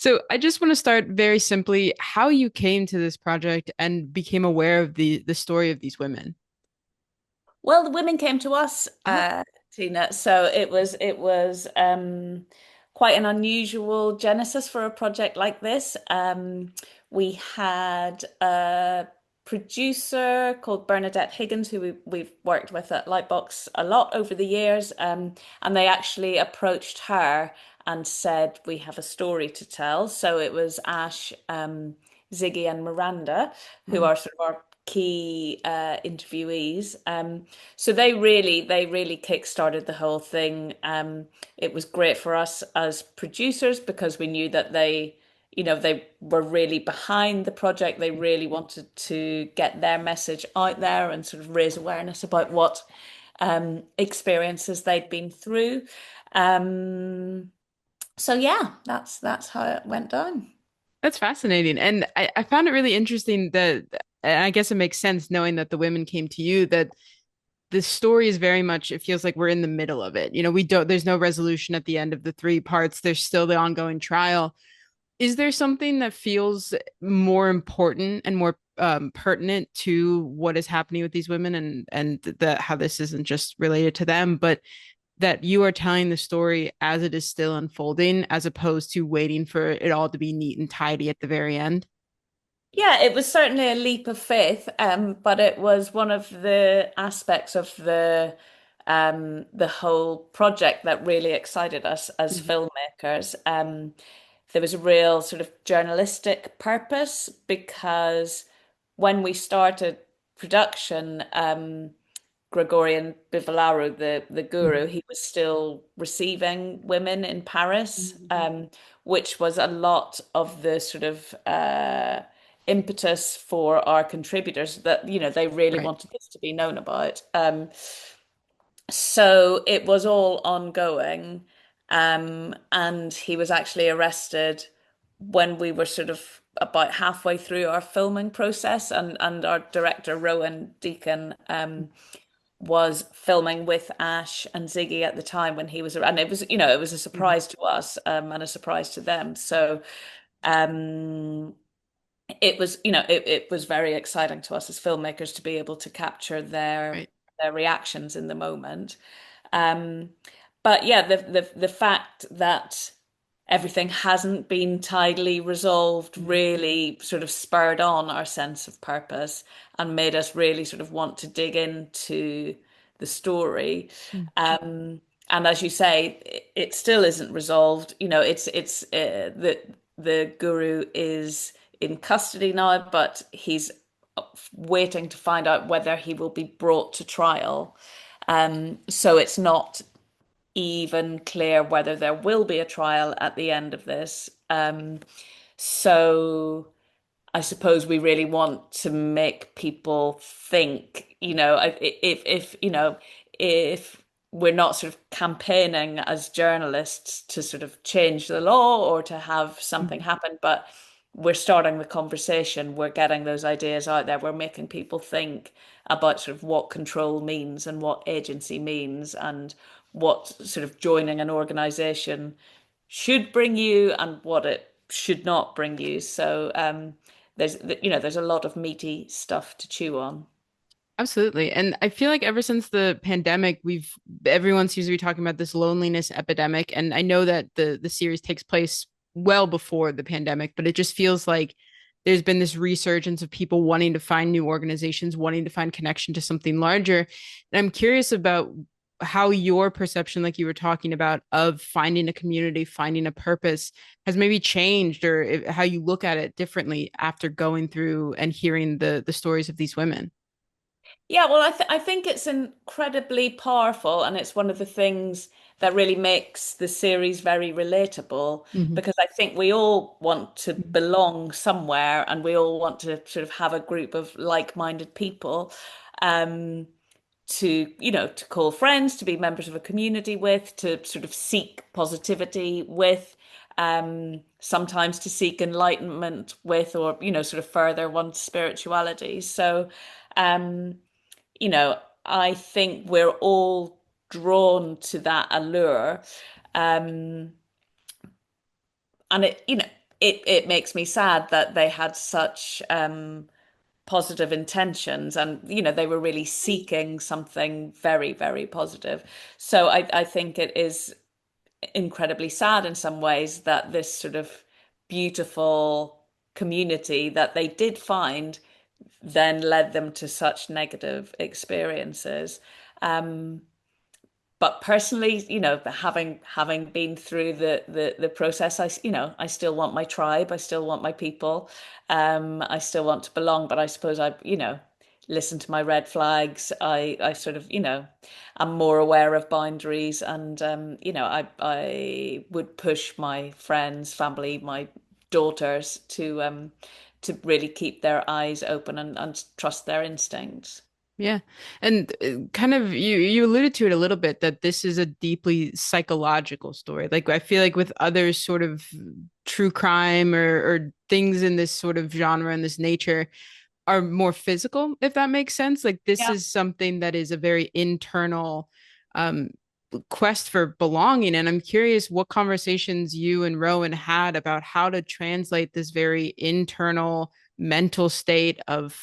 So I just want to start very simply how you came to this project and became aware of the story of these women. Well, the women came to us, Oh, Tina. So it was quite an unusual genesis for a project like this. We had a producer called Bernadette Higgins, who we've worked with at Lightbox a lot over the years, and they actually approached her and said, "We have a story to tell." So it was Ash, Ziggy, and Miranda, who wow. are sort of our key interviewees. So they really kick-started the whole thing. It was great for us as producers because we knew that they were really behind the project. They really wanted to get their message out there and sort of raise awareness about what experiences they'd been through. Um, so yeah, that's how it went down. That's fascinating. And I found it really interesting that, and I guess it makes sense knowing that the women came to you, that the story is very much, it feels like we're in the middle of it. We don't, there's no resolution at the end of the three parts. There's still the ongoing trial. Is there something that feels more important and more pertinent to what is happening with these women and that how this isn't just related to them, but that you are telling the story as it is still unfolding, as opposed to waiting for it all to be neat and tidy at the very end? Yeah, it was certainly a leap of faith, but it was one of the aspects of the whole project that really excited us as Mhm. filmmakers. There was a real sort of journalistic purpose because when we started production, Gregorian Bivalaru, the guru, Mhm. he was still receiving women in Paris, Mhm. which was a lot of the sort of impetus for our contributors that, they really Right. wanted this to be known about. So it was all ongoing. And he was actually arrested when we were sort of about halfway through our filming process, and our director, Rowan Deacon, was filming with Ash and Ziggy at the time when he was around. And it was a Mhm. surprise to us, and a surprise to them. So um, it was very exciting to us as filmmakers to be able to capture Right. their reactions in the moment. Um, but yeah, the fact that everything hasn't been tidily resolved Mhm. really sort of spurred on our sense of purpose and made us really sort of want to dig into the story. Mhm. And as you say, it still isn't resolved. The guru is in custody now, but he's waiting to find out whether he will be brought to trial. So it's not even clear whether there will be a trial at the end of this. So I suppose we really want to make people think, if we're not sort of campaigning as journalists to sort of change the law or to have something Mhm. happen, but we're starting the conversation, we're getting those ideas out there, we're making people think about sort of what control means and what agency means and what sort of joining an organization should bring you and what it should not bring you. So there's a lot of meaty stuff to chew on. Absolutely. And I feel like ever since the pandemic, everyone seems to be talking about this loneliness epidemic. And I know that the series takes place well before the pandemic, but it just feels like there's been this resurgence of people wanting to find new organizations, wanting to find connection to something larger. And I'm curious about how your perception, like you were talking about, of finding a community, finding a purpose has maybe changed, or how you look at it differently after going through and hearing the stories of these women. Yeah, well, I think it's incredibly powerful, and it's one of the things that really makes the series very relatable Mhm. because I think we all want to belong somewhere, and we all want to sort of have a group of like-minded people, um, to call friends, to be members of a community with, to sort of seek positivity with, sometimes to seek enlightenment with, or sort of further one's spirituality. So. Um, I think we're all drawn to that allure. Um, and it makes me sad that they had such positive intentions, and they were really seeking something very, very positive. So I think it is incredibly sad in some ways that this sort of beautiful community that they did find then led them to such negative experiences. Um, but personally, having been through the process, I still want my tribe, I still want my people, I still want to belong. But I suppose I listen to my red flags. I sort of, I'm more aware of boundaries, and I would push my friends, family, my daughters to really keep their eyes open and trust their instincts. Yeah. And kind of you alluded to it a little bit that this is a deeply psychological story. Like I feel like with other sort of true crime or things in this sort of genre and this nature are more physical, if that makes sense. Like this Yeah. is something that is a very internal um quest for belonging. And I'm curious what conversations you and Rowan had about how to translate this very internal mental state of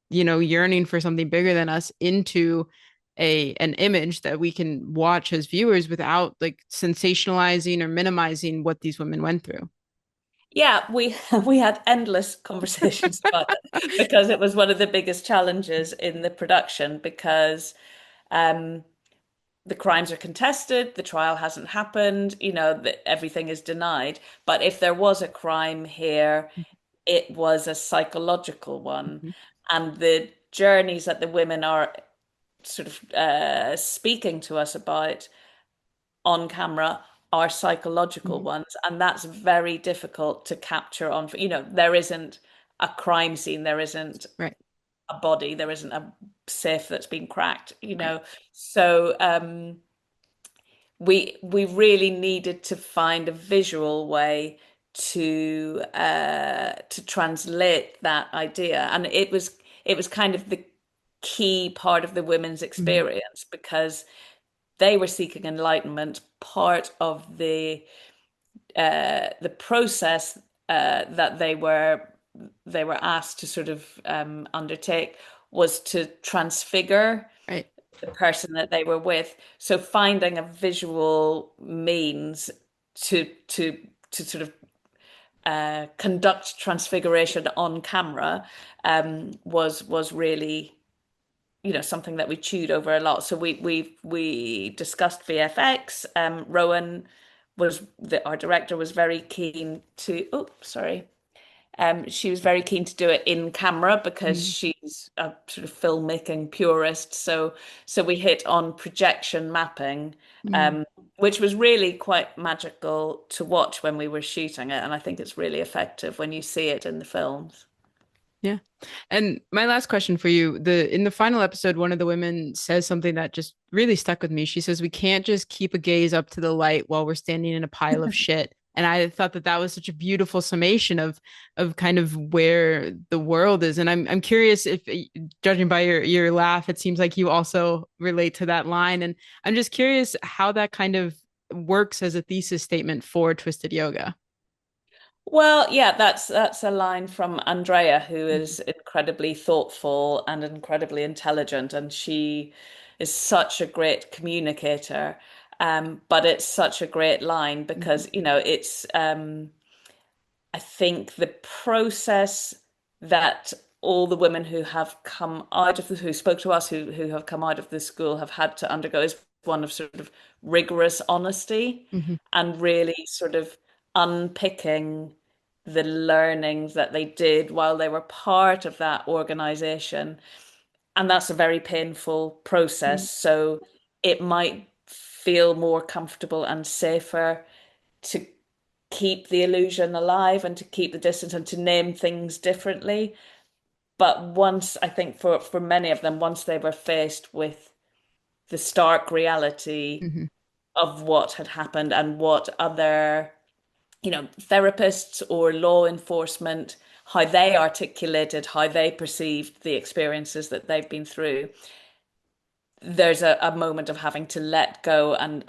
yearning for something bigger than us into a an image that we can watch as viewers without like sensationalizing or minimizing what these women went through. Yeah, we we had endless conversations about it because it was one of the biggest challenges in the production because um, the crimes are contested, the trial hasn't happened, everything is denied. But if there was a crime here, it was a psychological one. Mhm. And the journeys that the women are sort of speaking to us about on camera are psychological Mhm. ones, and that's very difficult to capture on. There isn't a crime scene, there isn't Right, a body, there isn't a safe that's been cracked. right. So we really needed to find a visual way to translate that idea, and it was kind of the key part of the women's Mhm. experience because they were seeking enlightenment. Part of the process that they were asked to sort of undertake was to transfigure Right. the person that they were with. So finding a visual means to sort of conduct transfiguration on camera was really something that we chewed over a lot. So we discussed VFX. Rowan our director was very keen to. Oh, sorry. She was very keen to do it in camera because Mhm. she's a sort of filmmaking purist. So we hit on projection mapping, Mhm. um, which was really quite magical to watch when we were shooting it, and I think it's really effective when you see it in the films. Yeah. And my last question for you, the in the final episode, one of the women says something that just really stuck with me. She says, "We can't just keep a gaze up to the light while we're standing in a pile of shit." And I thought that that was such a beautiful summation of kind of where the world is. And I'm curious if, judging by your laugh, it seems like you also relate to that line. And I'm just curious how that kind of works as a thesis statement for Twisted Yoga. Well, yeah, that's a line from Andrea, who Mhm. is incredibly thoughtful and incredibly intelligent, and she is such a great communicator. But it's such a great line Mhm. because, it's I think the process that all the women who have come out of who spoke to us, who have come out of the school have had to undergo is one of sort of rigorous honesty Mhm. and really sort of unpicking the learnings that they did while they were part of that organization. And that's a very painful Mhm. process. So it might feel more comfortable and safer to keep the illusion alive and to keep the distance and to name things differently. But once, I think for many of them, once they were faced with the stark reality Mhm. of what had happened and what other, therapists or law enforcement, how they articulated, how they perceived the experiences that they've been through, there's a moment of having to let go and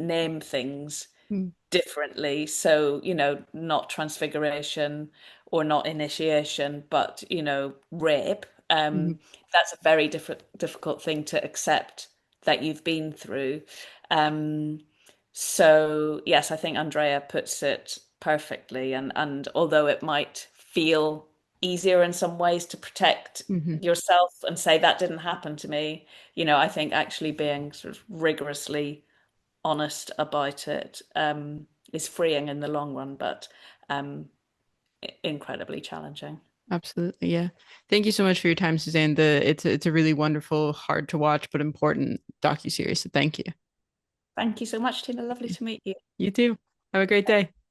name things Mm. differently. So, not transfiguration or not initiation, but, rape. Mhm. That's a very difficult thing to accept that you've been through. Um, so yes, I think Andrea puts it perfectly. And although it might feel easier in some ways to protect Mhm. yourself and say that didn't happen to me, I think actually being sort of rigorously honest about it is freeing in the long run, but um, incredibly challenging. Absolutely. Yeah. Thank you so much for your time, Suzanne. It's a really wonderful, hard to watch, but important docuseries. So thank you. Thank you so much, Tina. Lovely Yeah. to meet you. You too. Have a great day.